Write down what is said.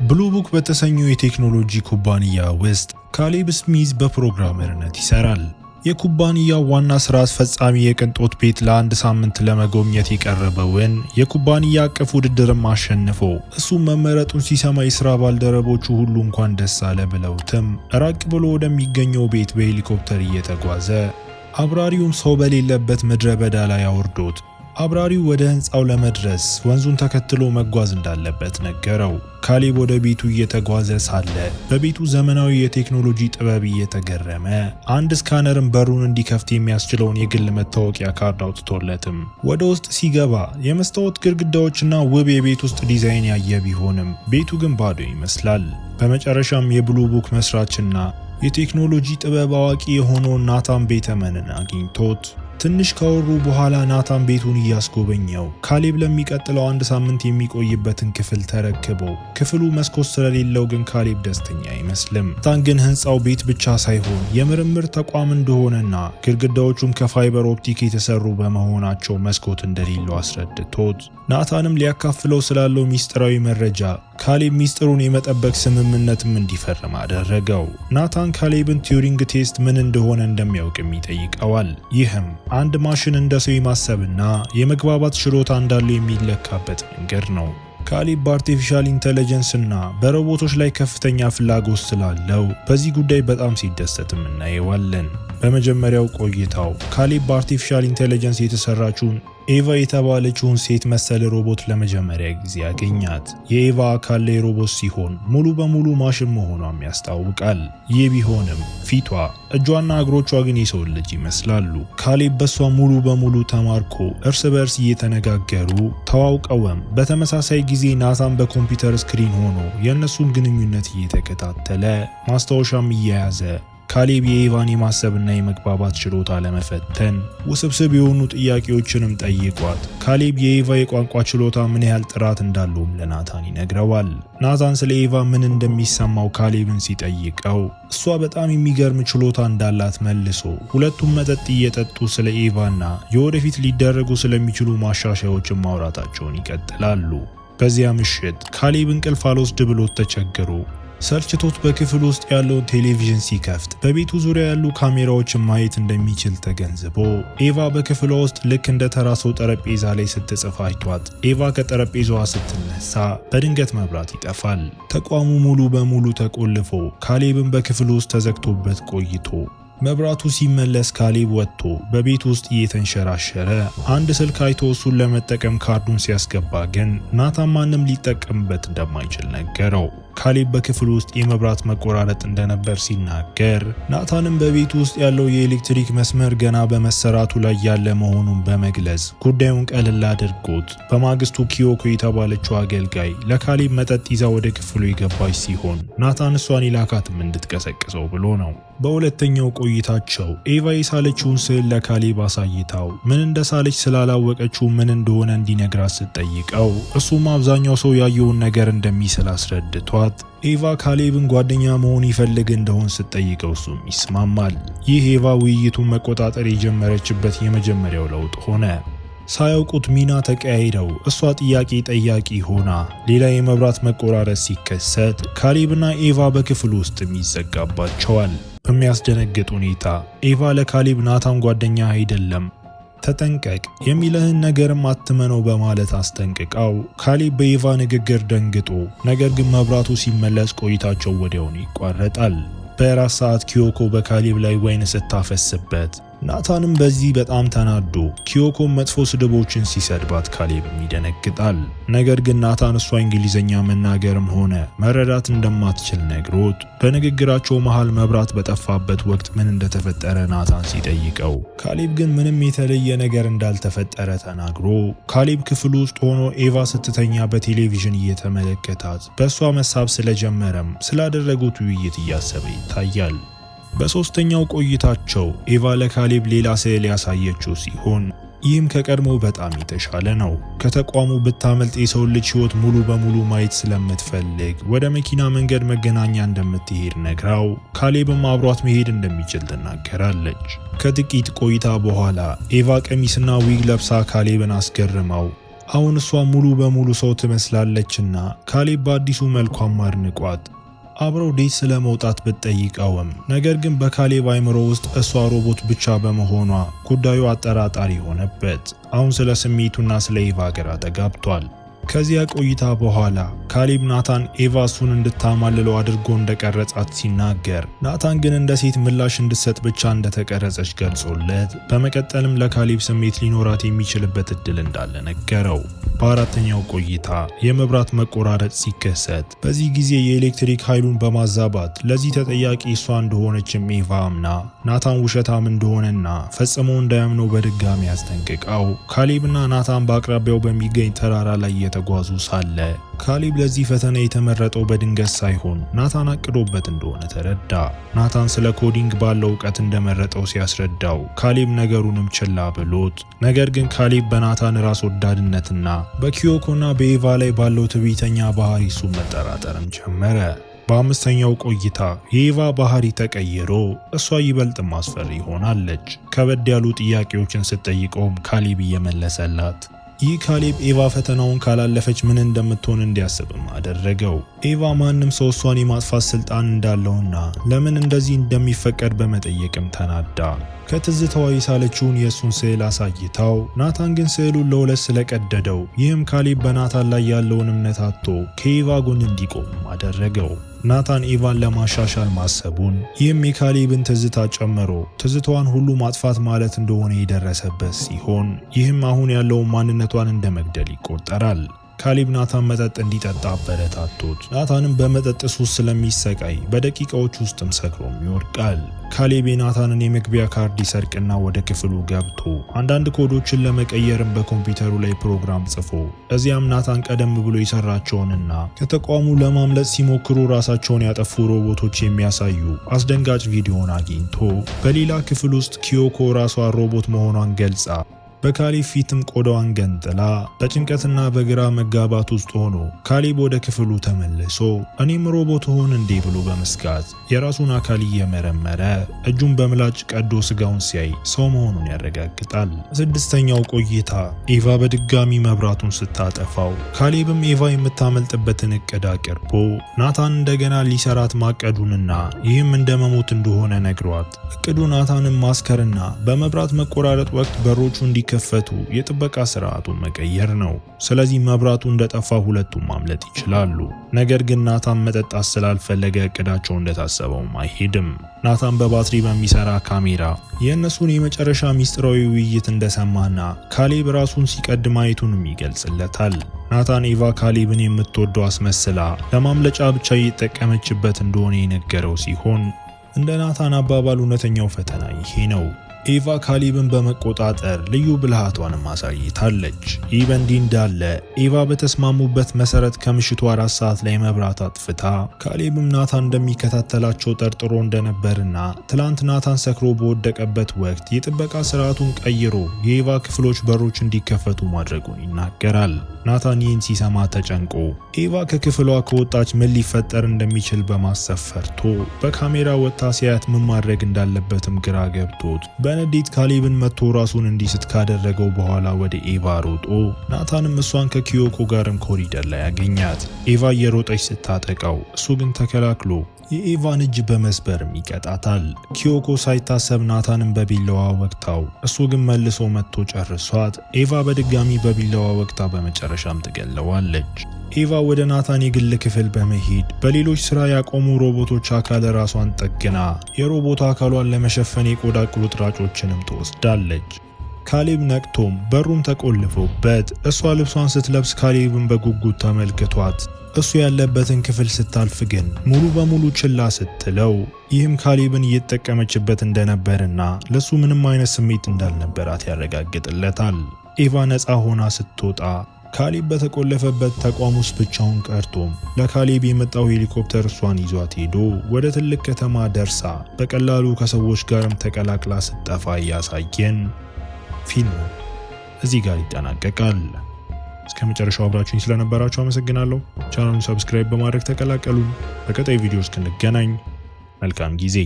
ብሉ ቡክ በተሰኘው የቴክኖሎጂ ኩባንያ ውስጥ ካሌብ ስሚዝ በፕሮግራመርነት ይሰራል። የኩባንያው ዋና ስራ አስፈጻሚ የቅንጦት ቤት ለአንድ ሳምንት ለመጎብኘት የቀረበውን የኩባንያ አቀፍ ውድድርም አሸንፎ እሱም መመረጡን ሲሰማ የስራ ባልደረቦቹ ሁሉ እንኳን ደስ አለ ብለውትም ራቅ ብሎ ወደሚገኘው ቤት በሄሊኮፕተር እየተጓዘ አብራሪውም ሰው በሌለበት ምድረ በዳ ላይ አውርዶት አብራሪው ወደ ህንፃው ለመድረስ ወንዙን ተከትሎ መጓዝ እንዳለበት ነገረው። ካሌብ ወደ ቤቱ እየተጓዘ ሳለ በቤቱ ዘመናዊ የቴክኖሎጂ ጥበብ እየተገረመ አንድ ስካነርም በሩን እንዲከፍት የሚያስችለውን የግል መታወቂያ ካርድ አውጥቶለትም ወደ ውስጥ ሲገባ የመስታወት ግድግዳዎችና ውብ የቤት ውስጥ ዲዛይን ያየ ቢሆንም ቤቱ ግን ባዶ ይመስላል። በመጨረሻም የብሉ ቡክ መስራችና የቴክኖሎጂ ጥበብ አዋቂ የሆነው ናታን ቤተመንን አግኝቶት ትንሽ ካወሩ በኋላ ናታን ቤቱን እያስጎበኘው ካሌብ ለሚቀጥለው አንድ ሳምንት የሚቆይበትን ክፍል ተረክበው ክፍሉ መስኮት ስለሌለው ግን ካሌብ ደስተኛ አይመስልም። ናታን ግን ህንፃው ቤት ብቻ ሳይሆን የምርምር ተቋም እንደሆነና ግድግዳዎቹም ከፋይበር ኦፕቲክ የተሰሩ በመሆናቸው መስኮት እንደሌለው አስረድቶት ናታንም ሊያካፍለው ስላለው ሚስጥራዊ መረጃ ካሌብ ሚስጥሩን የመጠበቅ ስምምነትም እንዲፈርም አደረገው። ናታን ካሌብን ቲዩሪንግ ቴስት ምን እንደሆነ እንደሚያውቅም ይጠይቀዋል። ይህም አንድ ማሽን እንደ ሰው የማሰብና የመግባባት ችሎታ እንዳለው የሚለካበት መንገድ ነው። ካሌብ በአርቲፊሻል ኢንተለጀንስ እና በሮቦቶች ላይ ከፍተኛ ፍላጎት ስላለው በዚህ ጉዳይ በጣም ሲደሰትም እናየዋለን። በመጀመሪያው ቆይታው ካሌብ በአርቲፊሻል ኢንተለጀንስ የተሰራችውን ኤቫ የተባለችውን ሴት መሰል ሮቦት ለመጀመሪያ ጊዜ ያገኛት። የኤቫ አካል ላይ ሮቦት ሲሆን ሙሉ በሙሉ ማሽን መሆኗም ያስታውቃል። ይህ ቢሆንም ፊቷ፣ እጇና እግሮቿ ግን የሰው ልጅ ይመስላሉ። ካሌብ በሷ ሙሉ በሙሉ ተማርኮ እርስ በርስ እየተነጋገሩ ተዋውቀውም በተመሳሳይ ጊዜ ናታን በኮምፒውተር ስክሪን ሆኖ የእነሱን ግንኙነት እየተከታተለ ማስታወሻም እየያዘ ካሌብ የኤቫን የማሰብና የመግባባት ችሎታ ለመፈተን ውስብስብ የሆኑ ጥያቄዎችንም ጠይቋት ካሌብ የኤቫ የቋንቋ ችሎታ ምን ያህል ጥራት እንዳለውም ለናታን ይነግረዋል። ናታን ስለ ኤቫ ምን እንደሚሰማው ካሌብን ሲጠይቀው እሷ በጣም የሚገርም ችሎታ እንዳላት መልሶ ሁለቱም መጠጥ እየጠጡ ስለ ኤቫና የወደፊት ሊደረጉ ስለሚችሉ ማሻሻያዎችን ማውራታቸውን ይቀጥላሉ። በዚያ ምሽት ካሌብ እንቅልፍ አልወስድ ብሎት ተቸግሮ ሰልችቶት በክፍል ውስጥ ያለውን ቴሌቪዥን ሲከፍት በቤቱ ዙሪያ ያሉ ካሜራዎችን ማየት እንደሚችል ተገንዝቦ ኤቫ በክፍሏ ውስጥ ልክ እንደ ተራ ሰው ጠረጴዛ ላይ ስትጽፍ አይቷት ኤቫ ከጠረጴዛዋ ስትነሳ በድንገት መብራት ይጠፋል። ተቋሙ ሙሉ በሙሉ ተቆልፎ ካሌብን በክፍል ውስጥ ተዘግቶበት ቆይቶ መብራቱ ሲመለስ ካሌብ ወጥቶ በቤት ውስጥ እየተንሸራሸረ አንድ ስልክ አይቶ እሱን ለመጠቀም ካርዱን ሲያስገባ ግን ናታን ማንም ሊጠቀምበት እንደማይችል ነገረው። ካሌብ በክፍል ውስጥ የመብራት መቆራረጥ እንደነበር ሲናገር ናታንም በቤት ውስጥ ያለው የኤሌክትሪክ መስመር ገና በመሰራቱ ላይ ያለ መሆኑን በመግለጽ ጉዳዩን ቀለል አድርጎት በማግስቱ ኪዮኮ የተባለችው አገልጋይ ለካሌብ መጠጥ ይዛ ወደ ክፍሉ የገባች ሲሆን ናታን እሷን ይላካትም እንድትቀሰቅሰው ብሎ ነው። በሁለተኛው ቆይታቸው ኤቫ የሳለችውን ስዕል ለካሌብ አሳይታው ምን እንደሳለች ስላላወቀችው ምን እንደሆነ እንዲነግራት ስትጠይቀው እሱም አብዛኛው ሰው ያየውን ነገር እንደሚስል አስረድቷል። ኤቫ ካሌብን ጓደኛ መሆን ይፈልግ እንደሆን ስትጠይቀው እሱም ይስማማል። ይህ ኤቫ ውይይቱን መቆጣጠር የጀመረችበት የመጀመሪያው ለውጥ ሆነ። ሳያውቁት ሚና ተቀያይረው እሷ ጥያቄ ጠያቂ ሆና ሌላ የመብራት መቆራረጥ ሲከሰት ካሌብና ኤቫ በክፍል ውስጥም ይዘጋባቸዋል። በሚያስደነግጥ ሁኔታ ኤቫ ለካሌብ ናታን ጓደኛ አይደለም ተጠንቀቅ የሚልህን ነገርም አትመነው በማለት አስጠንቅቃው ካሌብ በኤቫ ንግግር ደንግጦ ነገር ግን መብራቱ ሲመለስ ቆይታቸው ወዲያውኑ ይቋረጣል። በራት ሰዓት ኪዮኮ በካሌብ ላይ ወይን ስታፈስበት ናታንም በዚህ በጣም ተናዶ ኪዮኮን መጥፎ ስድቦችን ሲሰድባት ካሌብም ይደነግጣል። ነገር ግን ናታን እሷ እንግሊዘኛ መናገርም ሆነ መረዳት እንደማትችል ነግሮት በንግግራቸው መሃል መብራት በጠፋበት ወቅት ምን እንደተፈጠረ ናታን ሲጠይቀው ካሌብ ግን ምንም የተለየ ነገር እንዳልተፈጠረ ተናግሮ ካሌብ ክፍል ውስጥ ሆኖ ኤቫ ስትተኛ በቴሌቪዥን እየተመለከታት በእሷ መሳብ ስለጀመረም ስላደረጉት ውይይት እያሰበ ይታያል። በሶስተኛው ቆይታቸው ኤቫ ለካሌብ ሌላ ስዕል ያሳየችው ሲሆን ይህም ከቀድሞ በጣም የተሻለ ነው። ከተቋሙ ብታመልጥ የሰው ልጅ ህይወት ሙሉ በሙሉ ማየት ስለምትፈልግ ወደ መኪና መንገድ መገናኛ እንደምትሄድ ነግራው ካሌብም አብሯት መሄድ እንደሚችል ትናገራለች። ከጥቂት ቆይታ በኋላ ኤቫ ቀሚስና ዊግ ለብሳ ካሌብን አስገርመው አሁን እሷ ሙሉ በሙሉ ሰው ትመስላለችና ካሌብ በአዲሱ መልኳም አድንቋት አብረው ዴት ስለመውጣት ብትጠይቀውም ነገር ግን በካሌብ አይምሮ ውስጥ እሷ ሮቦት ብቻ በመሆኗ ጉዳዩ አጠራጣሪ ሆነበት። አሁን ስለ ስሜቱና ስለ ኤቫ ግራ ተጋብቷል። ከዚያ ቆይታ በኋላ ካሌብ ናታን ኤቫ እሱን እንድታማልለው አድርጎ እንደቀረጻት ሲናገር ናታን ግን እንደ ሴት ምላሽ እንድትሰጥ ብቻ እንደተቀረጸች ገልጾለት በመቀጠልም ለካሌብ ስሜት ሊኖራት የሚችልበት እድል እንዳለ ነገረው። በአራተኛው ቆይታ የመብራት መቆራረጥ ሲከሰት በዚህ ጊዜ የኤሌክትሪክ ኃይሉን በማዛባት ለዚህ ተጠያቂ እሷ እንደሆነችም ኤቫ አምና ናታን ውሸታም እንደሆነና ፈጽሞ እንዳያምነው በድጋሚ አስጠንቅቀው ካሌብና ናታን በአቅራቢያው በሚገኝ ተራራ ላይ እየተጓዙ ሳለ ካሌብ ለዚህ ፈተና የተመረጠው በድንገት ሳይሆን ናታን አቅዶበት እንደሆነ ተረዳ። ናታን ስለ ኮዲንግ ባለው እውቀት እንደመረጠው ሲያስረዳው ካሌብ ነገሩንም ችላ ብሎት፣ ነገር ግን ካሌብ በናታን ራስ ወዳድነትና በኪዮኮና በኤቫ ላይ ባለው ትዕቢተኛ ባህሪ እሱ መጠራጠርም ጀመረ። በአምስተኛው ቆይታ የኤቫ ባህሪ ተቀይሮ እሷ ይበልጥ ማስፈሪ ሆናለች። ከበድ ያሉ ጥያቄዎችን ስትጠይቀውም ካሌብ እየመለሰላት ይህ ካሌብ ኤቫ ፈተናውን ካላለፈች ምን እንደምትሆን እንዲያስብም አደረገው። ኤቫ ማንም ሰው እሷን የማጥፋት ስልጣን እንዳለውና ለምን እንደዚህ እንደሚፈቀድ በመጠየቅም ተናዳ ከትዝታዋ የሳለችውን የእሱን ስዕል አሳይታው ናታን ግን ስዕሉን ለሁለት ስለቀደደው ይህም ካሌብ በናታን ላይ ያለውን እምነት አጥቶ ከኤቫ ጎን እንዲቆም አደረገው። ናታን ኤቫን ለማሻሻል ማሰቡን ይህም የካሌብን ትዝታ ጨምሮ ትዝታዋን ሁሉ ማጥፋት ማለት እንደሆነ የደረሰበት ሲሆን ይህም አሁን ያለውን ማንነቷን እንደ መግደል ይቆጠራል። ካሌብ ናታን መጠጥ እንዲጠጣ አበረታቶት ናታንም በመጠጥ ሱስ ስለሚሰቃይ በደቂቃዎች ውስጥም ሰክሮም ይወድቃል። ካሌብ የናታንን የመግቢያ ካርድ ይሰርቅና ወደ ክፍሉ ገብቶ አንዳንድ ኮዶችን ለመቀየርም በኮምፒውተሩ ላይ ፕሮግራም ጽፎ እዚያም ናታን ቀደም ብሎ የሰራቸውንና ከተቋሙ ለማምለጥ ሲሞክሩ ራሳቸውን ያጠፉ ሮቦቶች የሚያሳዩ አስደንጋጭ ቪዲዮን አግኝቶ በሌላ ክፍል ውስጥ ኪዮኮ ራሷ ሮቦት መሆኗን ገልጻ በካሌብ ፊትም ቆዳዋን ገንጥላ በጭንቀትና በግራ መጋባት ውስጥ ሆኖ ካሌብ ወደ ክፍሉ ተመልሶ እኔም ሮቦት ሆን እንዴ ብሎ በመስጋት የራሱን አካል እየመረመረ እጁን በምላጭ ቀዶ ስጋውን ሲያይ ሰው መሆኑን ያረጋግጣል። ስድስተኛው ቆይታ ኤቫ በድጋሚ መብራቱን ስታጠፋው ካሌብም ኤቫ የምታመልጥበትን እቅድ አቅርቦ ናታን እንደገና ሊሰራት ማቀዱንና ይህም እንደመሞት እንደሆነ ነግሯት እቅዱ ናታንን ማስከርና በመብራት መቆራረጥ ወቅት በሮቹ ከፈቱ የጥበቃ ስርዓቱን መቀየር ነው። ስለዚህ መብራቱ እንደጠፋ ሁለቱም ማምለጥ ይችላሉ። ነገር ግን ናታን መጠጣት ስላልፈለገ እቅዳቸው እንደታሰበውም አይሄድም። ናታን በባትሪ በሚሰራ ካሜራ የእነሱን የመጨረሻ ሚስጥራዊ ውይይት እንደሰማና ካሌብ ራሱን ሲቀድ ማየቱንም ይገልጽለታል። ናታን ኤቫ ካሌብን የምትወደው አስመስላ ለማምለጫ ብቻ እየተጠቀመችበት እንደሆነ የነገረው ሲሆን እንደ ናታን አባባል እውነተኛው ፈተና ይሄ ነው። ኤቫ ካሌብን በመቆጣጠር ልዩ ብልሃቷንም አሳይታለች። ይህ በእንዲህ እንዳለ ኤቫ በተስማሙበት መሰረት ከምሽቱ 4 ሰዓት ላይ መብራት አጥፍታ ካሌብም ናታን እንደሚከታተላቸው ጠርጥሮ እንደነበርና ትላንት ናታን ሰክሮ በወደቀበት ወቅት የጥበቃ ስርዓቱን ቀይሮ የኤቫ ክፍሎች በሮች እንዲከፈቱ ማድረጉን ይናገራል። ናታን ይህን ሲሰማ ተጨንቆ ኤቫ ከክፍሏ ከወጣች ምን ሊፈጠር እንደሚችል በማሰብ ፈርቶ በካሜራ ወጥታ ሲያት ምን ማድረግ እንዳለበትም ግራ ገብቶት በንዴት ካሌብን መጥቶ ራሱን እንዲስት ካደረገው በኋላ ወደ ኤቫ ሮጦ ናታንም እሷን ከኪዮኮ ጋርም ኮሪደር ላይ ያገኛት። ኤቫ እየሮጠች ስታጠቃው እሱ ግን ተከላክሎ የኤቫን እጅ በመስበርም ይቀጣታል። ኪዮኮ ሳይታሰብ ናታንም በቢላዋ ወቅታው እሱ ግን መልሶ መጥቶ ጨርሷት ኤቫ በድጋሚ በቢላዋ ወቅታ በመጨረሻም ትገለዋለች። ኤቫ ወደ ናታን የግል ክፍል በመሄድ በሌሎች ስራ ያቆሙ ሮቦቶች አካል ራሷን ጠግና የሮቦት አካሏን ለመሸፈን የቆዳ ቁርጥራጮችንም ትወስዳለች። ካሌብ ነቅቶም በሩን ተቆልፎበት እሷ ልብሷን ስትለብስ ካሌብን በጉጉት ተመልክቷት እሱ ያለበትን ክፍል ስታልፍ ግን ሙሉ በሙሉ ችላ ስትለው ይህም ካሌብን እየተጠቀመችበት እንደነበርና ለሱ ምንም አይነት ስሜት እንዳልነበራት ያረጋግጥለታል። ኤቫ ነፃ ሆና ስትወጣ ካሌብ በተቆለፈበት ተቋም ውስጥ ብቻውን ቀርቶም ለካሌብ የመጣው ሄሊኮፕተር እሷን ይዟት ሄዶ ወደ ትልቅ ከተማ ደርሳ በቀላሉ ከሰዎች ጋርም ተቀላቅላ ስትጠፋ እያሳየን ፊልሙ እዚህ ጋር ይጠናቀቃል። እስከ መጨረሻው አብራችሁኝ ስለነበራችሁ አመሰግናለሁ። ቻናሉን ሰብስክራይብ በማድረግ ተቀላቀሉ። በቀጣይ ቪዲዮ እስክንገናኝ መልካም ጊዜ